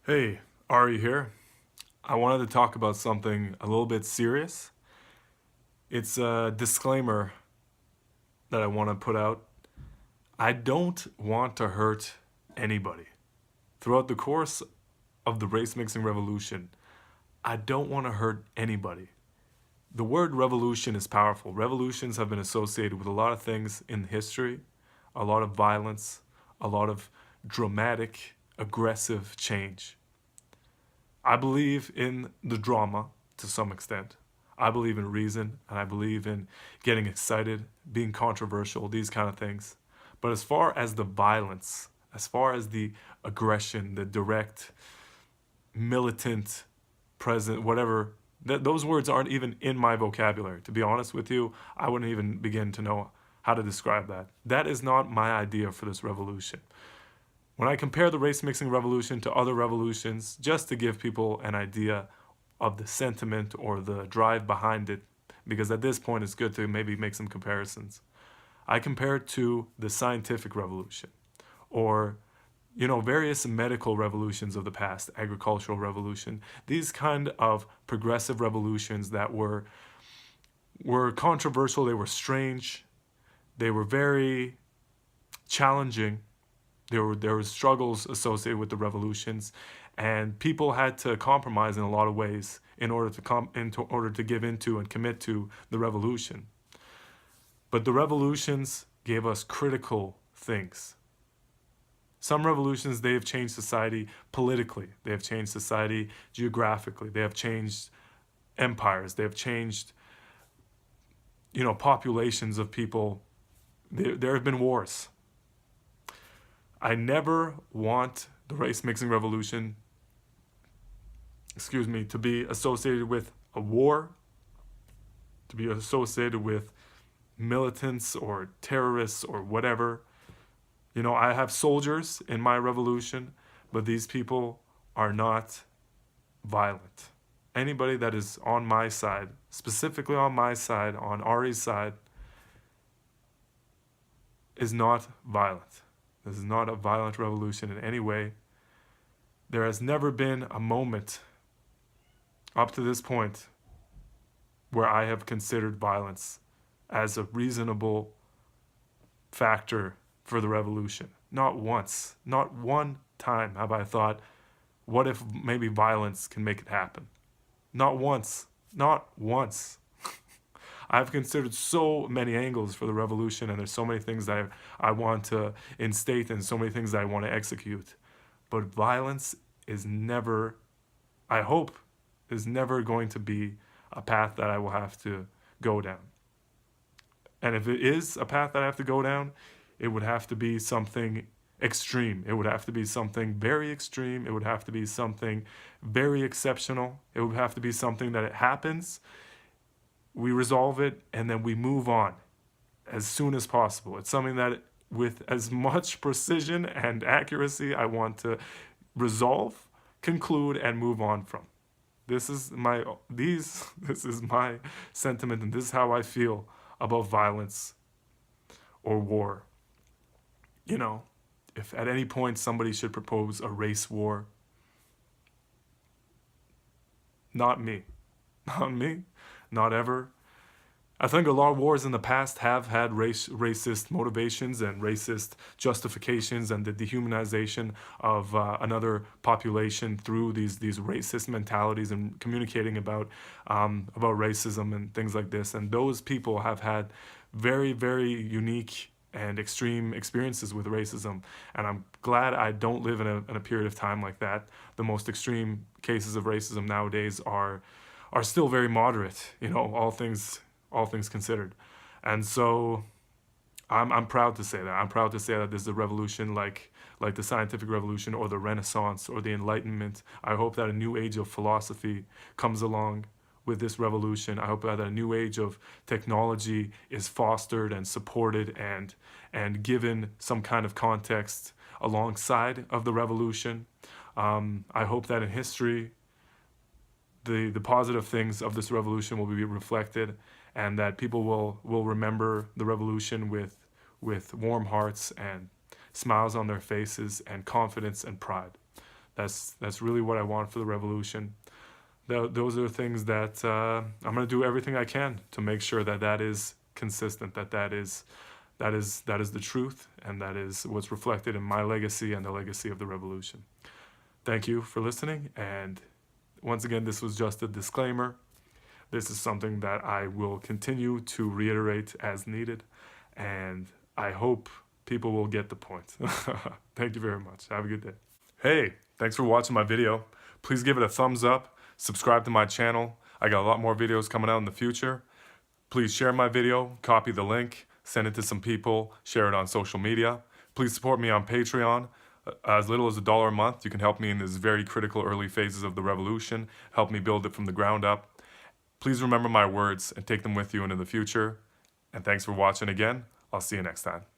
Hey, Ari here. I wanted to talk about something a little bit serious. It's a disclaimer that I want to put out. I don't want to hurt anybody. Throughout the course of the race mixing revolution, I don't want to hurt anybody. The word revolution is powerful. Revolutions have been associated with a lot of things in history, a lot of violence, a lot of dramatic, aggressive change. I believe in the drama to some extent. I believe in reason and I believe in getting excited, being controversial, these kind of things. But as far as the violence, as far as the aggression, the direct, militant, present, whatever, those words aren't even in my vocabulary. To be honest with you, I wouldn't even begin to know how to describe that. That is not my idea for this revolution. When I compare the race mixing revolution to other revolutions, just to give people an idea of the sentiment or the drive behind it, because at this point it's good to maybe make some comparisons. I compare it to the scientific revolution or various medical revolutions of the past, agricultural revolution, these kind of progressive revolutions that were controversial, they were strange, they were very challenging. There were struggles associated with the revolutions, and people had to compromise in a lot of ways in order to give into and commit to the revolution. But the revolutions gave us critical things. Some revolutions, they have changed society politically, they have changed society geographically, they have changed empires, they have changed populations of people. There have been wars. I never want the race mixing revolution, to be associated with a war, to be associated with militants or terrorists or whatever. I have soldiers in my revolution, but these people are not violent. Anybody that is on my side, specifically on my side, on Ari's side, is not violent. This is not a violent revolution in any way. There has never been a moment up to this point where I have considered violence as a reasonable factor for the revolution. Not once, not one time have I thought, what if maybe violence can make it happen? Not once, not once. I've considered so many angles for the revolution, and there's so many things that I want to instate and so many things that I want to execute. But violence is never, I hope, is never going to be a path that I will have to go down. And if it is a path that I have to go down, it would have to be something extreme. It would have to be something very extreme. It would have to be something very exceptional. It would have to be something that it happens, we resolve it, and then we move on as soon as possible. It's something that, with as much precision and accuracy, I want to resolve, conclude, and move on from. This is my this is my sentiment, and this is how I feel about violence or war. If at any point somebody should propose a race war, not me. Not me. Not ever. I think a lot of wars in the past have had racist motivations and racist justifications, and the dehumanization of another population through these racist mentalities and communicating about racism and things like this. And those people have had very, very unique and extreme experiences with racism. And I'm glad I don't live in a period of time like that. The most extreme cases of racism nowadays are still very moderate, all things considered. And so I'm proud to say that. I'm proud to say that this is a revolution like the scientific revolution or the Renaissance or the Enlightenment. I hope that a new age of philosophy comes along with this revolution. I hope that a new age of technology is fostered and supported and given some kind of context alongside of the revolution. I hope that in history, the positive things of this revolution will be reflected, and that people will remember the revolution with warm hearts and smiles on their faces and confidence and pride. That's really what I want for the revolution. Those are things that I'm going to do everything I can to make sure that that is consistent, that is the truth, and that is what's reflected in my legacy and the legacy of the revolution. Thank you for listening, and once again, this was just a disclaimer. This is something that I will continue to reiterate as needed, and I hope people will get the point. Thank you very much. Have a good day. Hey, thanks for watching my video. Please give it a thumbs up, subscribe to my channel. I got a lot more videos coming out in the future. Please share my video, copy the link, send it to some people, share it on social media. Please support me on Patreon. As little as $1 a month, you can help me in this very critical early phases of the revolution, help me build it from the ground up. Please remember my words and take them with you into the future. And thanks for watching again. I'll see you next time.